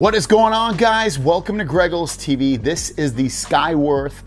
What is going on, guys? Welcome to Greggles TV. This is the SKYWORTH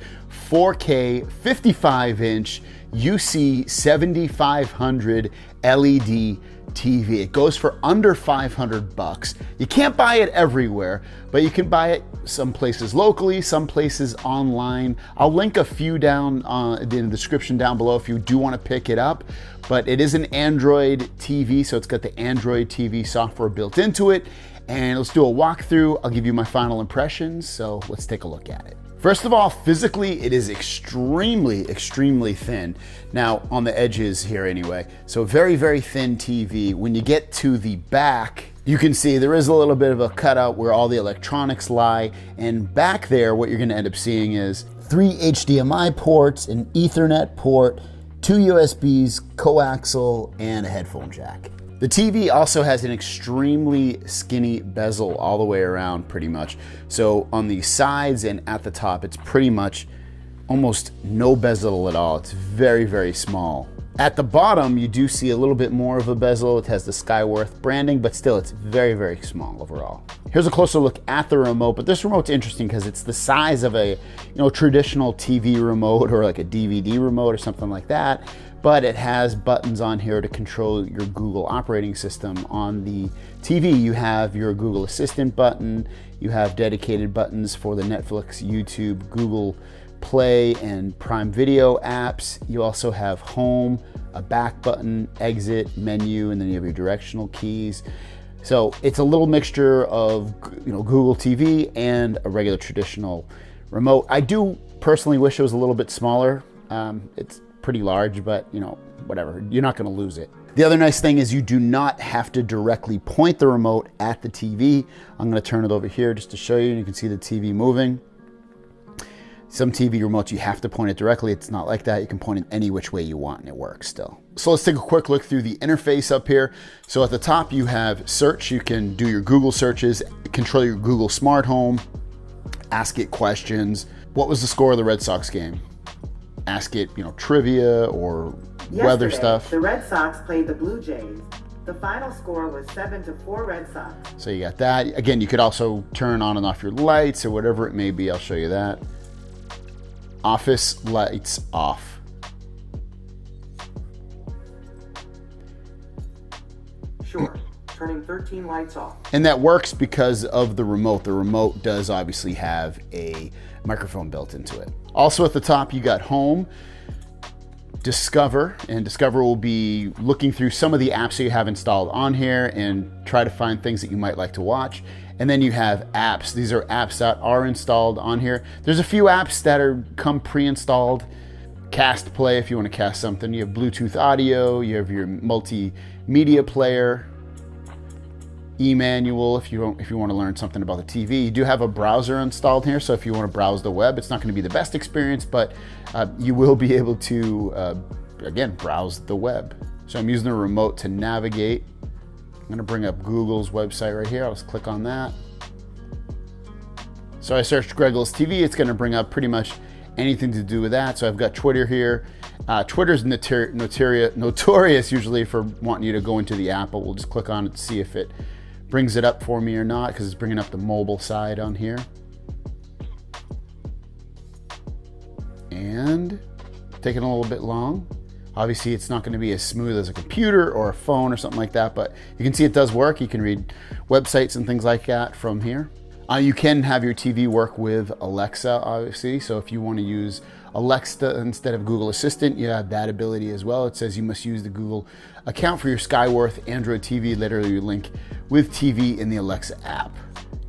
4K 55-inch UC7500 LED TV. It goes for under 500 bucks. You can't buy it everywhere, but you can buy it some places locally, some places online. I'll link a few down in the description down below if you do want to pick it up. But it is an Android TV, so it's got the Android TV software built into it. And let's do a walkthrough. I'll give you my final impressions, so let's take a look at it. First of all, physically, it is extremely thin. Now, on the edges here anyway. So very, very thin TV. When you get to the back, you can see there is a little bit of a cutout where all the electronics lie. And back there, what you're gonna end up seeing is 3 HDMI ports, an Ethernet port, 2 USBs, coaxial, and a headphone jack. The TV also has an extremely skinny bezel all the way around pretty much. So on the sides and at the top, it's pretty much almost no bezel at all. It's very, very small. At the bottom, you do see a little bit more of a bezel. It has the SKYWORTH branding, but still it's very, very small overall. Here's a closer look at the remote, but this remote's interesting because it's the size of a traditional TV remote or like a DVD remote or something like that. But it has buttons on here to control your Google operating system. On the TV, you have your Google Assistant button, you have dedicated buttons for the Netflix, YouTube, Google Play, and Prime Video apps. You also have home, a back button, exit, menu, and then you have your directional keys. So it's a little mixture of Google TV and a regular traditional remote. I do personally wish it was a little bit smaller. It's pretty large, but whatever, you're not going to lose it. The other nice thing is you do not have to directly point the remote at the TV. I'm going to turn it over here just to show you, and you can see the TV moving. Some TV remotes you have to point it directly. It's not like that. You can point it any which way you want and it works still. So let's take a quick look through the interface up here. So at the top you have search. You can do your Google searches, control your Google smart home, ask it questions. What was the score of the Red Sox game? Ask it, trivia or weather stuff. The Red Sox played the Blue Jays. The final score was 7-4 Red Sox. So you got that. Again, you could also turn on and off your lights or whatever it may be. I'll show you that. Office lights off. Sure. Turning 13 lights off. And that works because of the remote. The remote does obviously have a microphone built into it. Also at the top, you got home, Discover, and Discover will be looking through some of the apps that you have installed on here and try to find things that you might like to watch. And then you have apps. These are apps that are installed on here. There's a few apps that come pre-installed. Cast Play if you want to cast something. You have Bluetooth audio, you have your multimedia player, e-manual if you want to learn something about the TV. You do have a browser installed here, so if you want to browse the web, it's not going to be the best experience, but you will be able to, again, browse the web. So I'm using the remote to navigate. I'm going to bring up Google's website right here. I'll just click on that. So I searched Greggles TV. It's going to bring up pretty much anything to do with that. So I've got Twitter here. Twitter's notorious usually for wanting you to go into the app, but we'll just click on it to see if it brings it up for me or not, because it's bringing up the mobile side on here. And taking a little bit long. Obviously it's not going to be as smooth as a computer or a phone or something like that, but you can see it does work. You can read websites and things like that from here. You can have your TV work with Alexa, obviously. So if you want to use Alexa instead of Google Assistant, you have that ability as well. It says you must use the Google account for your SKYWORTH Android TV. Literally you link with TV in the Alexa app.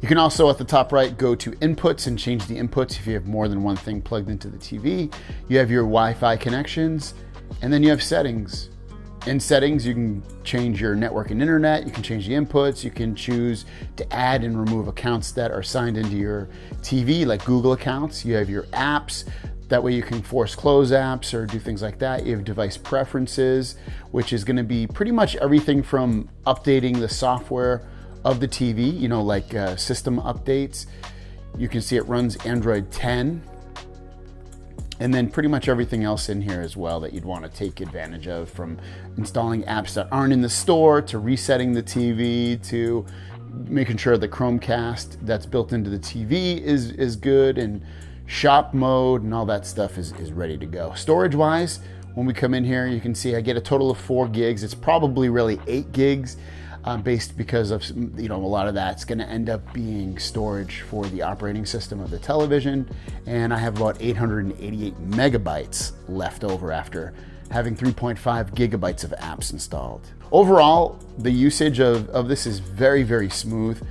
You can also at the top right go to inputs and change the inputs if you have more than one thing plugged into the TV. You have your Wi-Fi connections, and then you have settings. In settings, you can change your network and internet, you can change the inputs, you can choose to add and remove accounts that are signed into your TV, like Google accounts. You have your apps, that way you can force close apps or do things like that. You have device preferences, which is gonna be pretty much everything from updating the software of the TV, like system updates. You can see it runs Android 10. And then pretty much everything else in here as well that you'd want to take advantage of, from installing apps that aren't in the store to resetting the TV to making sure the Chromecast that's built into the TV is good, and shop mode and all that stuff is ready to go. Storage wise, when we come in here, you can see I get a total of 4 gigs. It's probably really 8 gigs based because of, a lot of that's going to end up being storage for the operating system of the television. And I have about 888 megabytes left over after having 3.5 gigabytes of apps installed. Overall, the usage of this is very, very smooth.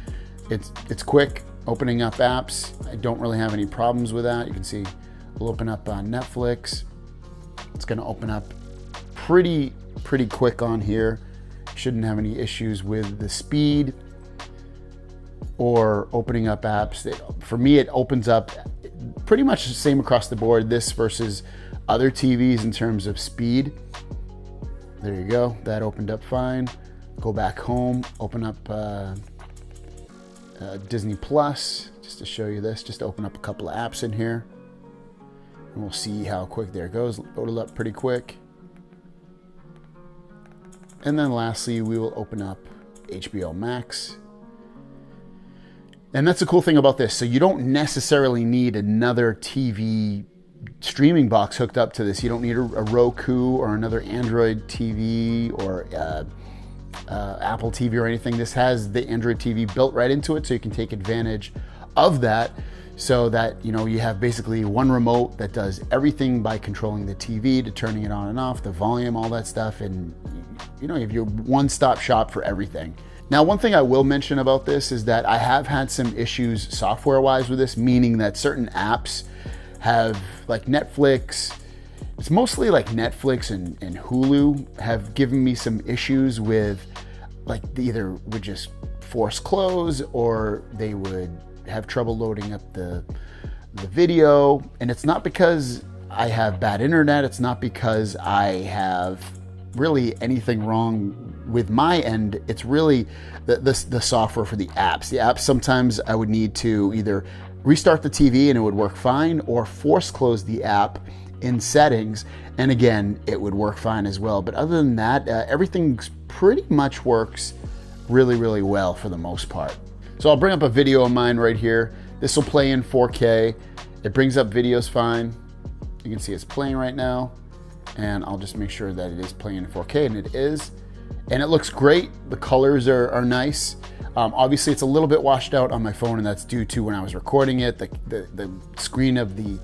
It's quick opening up apps. I don't really have any problems with that. You can see we'll open up Netflix. It's going to open up pretty quick on here. Shouldn't have any issues with the speed or opening up apps. For me, it opens up pretty much the same across the board, this versus other TVs in terms of speed. There you go. That opened up fine. Go back home, open up Disney Plus, just to show you this, just to open up a couple of apps in here. And we'll see how quick there it goes. Loaded up pretty quick. And then lastly, we will open up HBO Max. And that's the cool thing about this. So you don't necessarily need another TV streaming box hooked up to this. You don't need a Roku or another Android TV or Apple TV or anything. This has the Android TV built right into it, so you can take advantage of that, so that you have basically one remote that does everything by controlling the TV, to turning it on and off, the volume, all that stuff, and you have your one-stop shop for everything. Now, one thing I will mention about this is that I have had some issues software-wise with this, meaning that certain apps have, like Netflix, it's mostly like Netflix and Hulu have given me some issues with, like, they either would just force close or they would have trouble loading up the video. And it's not because I have bad internet. It's not because I have really anything wrong with my end. It's really the software for the apps. The apps, sometimes I would need to either restart the TV and it would work fine, or force close the app in settings, and again, it would work fine as well. But other than that, everything pretty much works really, really well for the most part. So I'll bring up a video of mine right here. This will play in 4K. It brings up videos fine. You can see it's playing right now, and I'll just make sure that it is playing in 4K, and it is. And it looks great. The colors are nice. Obviously, it's a little bit washed out on my phone, and that's due to when I was recording it. The screen of the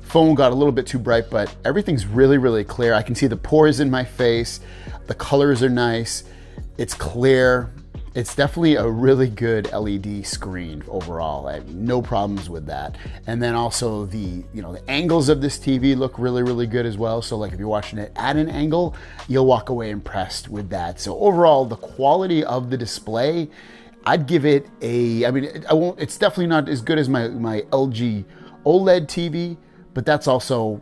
phone got a little bit too bright, but everything's really, really clear. I can see the pores in my face. The colors are nice. It's clear. It's definitely a really good LED screen overall. I have no problems with that. And then also the angles of this TV look really, really good as well. So like if you're watching it at an angle, you'll walk away impressed with that. So overall, the quality of the display, I'd give it it's definitely not as good as my LG OLED TV, but that's also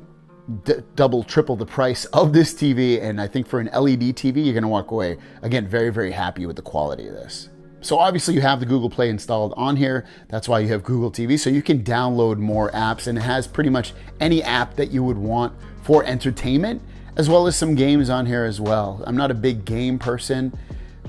double, triple the price of this TV. And I think for an LED TV, you're gonna walk away, again, very, very happy with the quality of this. So obviously you have the Google Play installed on here. That's why you have Google TV. So you can download more apps, and it has pretty much any app that you would want for entertainment, as well as some games on here as well. I'm not a big game person,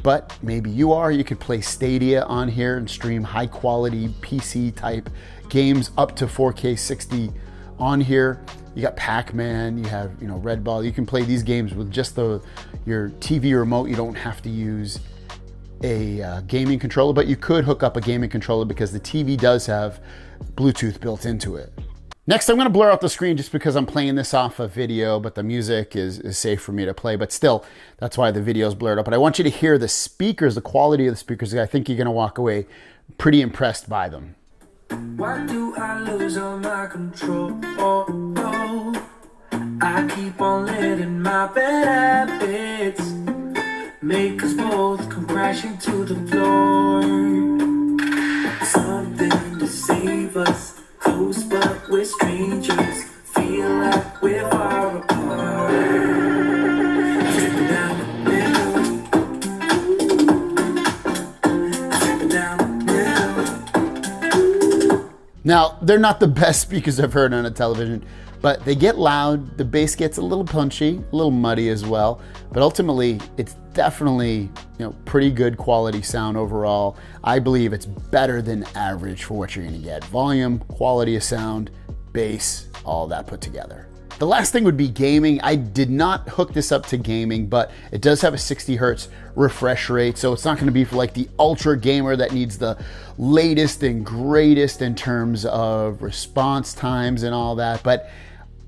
but maybe you are. You could play Stadia on here and stream high quality PC type games up to 4K 60 on here. You got Pac-Man, you have Red Ball. You can play these games with just your TV remote. You don't have to use a gaming controller, but you could hook up a gaming controller because the TV does have Bluetooth built into it. Next, I'm gonna blur out the screen just because I'm playing this off of video, but the music is safe for me to play, but still, that's why the video is blurred up. But I want you to hear the speakers, the quality of the speakers. I think you're gonna walk away pretty impressed by them. Why do I lose all my control? I keep on letting my bad habits make us both come crashing to the floor. Something to save us, close but we're strangers, feel like we're far apart. Dripping down the middle, dripping down the middle. Now, they're not the best speakers I've heard on a television, but they get loud. The bass gets a little punchy, a little muddy as well, but ultimately it's definitely, pretty good quality sound overall. I believe it's better than average for what you're gonna get. Volume, quality of sound, bass, all that put together. The last thing would be gaming. I did not hook this up to gaming, but it does have a 60 hertz refresh rate, so it's not gonna be for like the ultra gamer that needs the latest and greatest in terms of response times and all that, but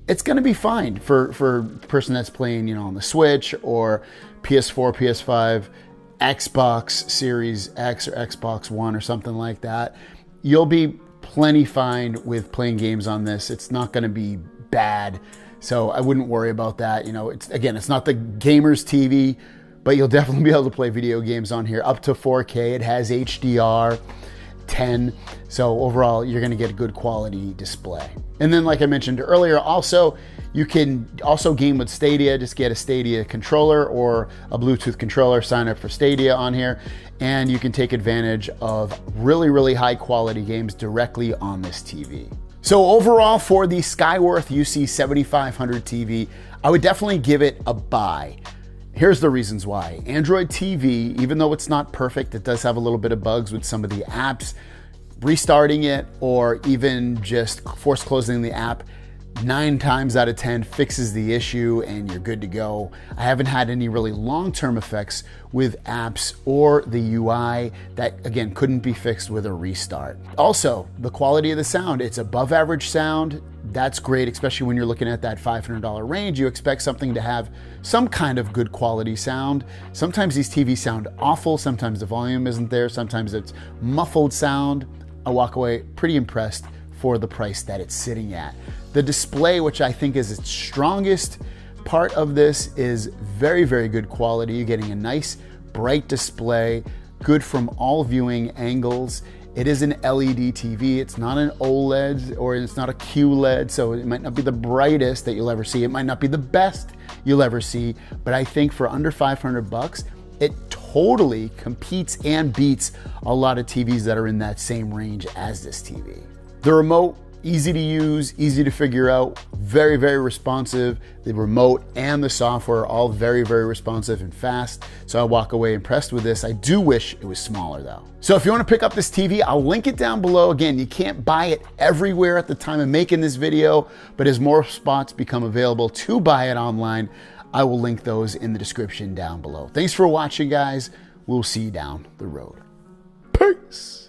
it's gonna be fine for a person that's playing, on the Switch or PS4, PS5, Xbox Series X or Xbox One or something like that. You'll be plenty fine with playing games on this. It's not gonna be bad, so I wouldn't worry about that. It's not the gamer's TV, but you'll definitely be able to play video games on here up to 4K. It has HDR 10, so overall you're going to get a good quality display. And then, like I mentioned earlier, also you can also game with Stadia. Just get a Stadia controller or a Bluetooth controller, sign up for Stadia on here, and you can take advantage of really high quality games directly on this TV. So overall, for the SKYWORTH UC7500 TV, I would definitely give it a buy. Here's the reasons why. Android TV, even though it's not perfect, it does have a little bit of bugs with some of the apps. Restarting it or even just force closing the app 9 times out of 10 fixes the issue and you're good to go. I haven't had any really long-term effects with apps or the UI that, again, couldn't be fixed with a restart. Also, the quality of the sound, it's above average sound. That's great, especially when you're looking at that $500 range. You expect something to have some kind of good quality sound. Sometimes these TVs sound awful. Sometimes the volume isn't there. Sometimes it's muffled sound. I walk away pretty impressed for the price that it's sitting at. The display, which I think is its strongest part of this, is very good quality. You're getting a nice bright display, good from all viewing angles. It is an LED TV. It's not an OLED or it's not a QLED, so it might not be the brightest that you'll ever see. It might not be the best you'll ever see, but I think for under 500 bucks, it totally competes and beats a lot of TVs that are in that same range as this TV. The remote, easy to use, easy to figure out, very responsive. The remote and the software are all very responsive and fast. So I walk away impressed with this. I do wish it was smaller though. So if you want to pick up this TV, I'll link it down below. Again, you can't buy it everywhere at the time of making this video, but as more spots become available to buy it online, I will link those in the description down below. Thanks for watching, guys. We'll see you down the road. Peace.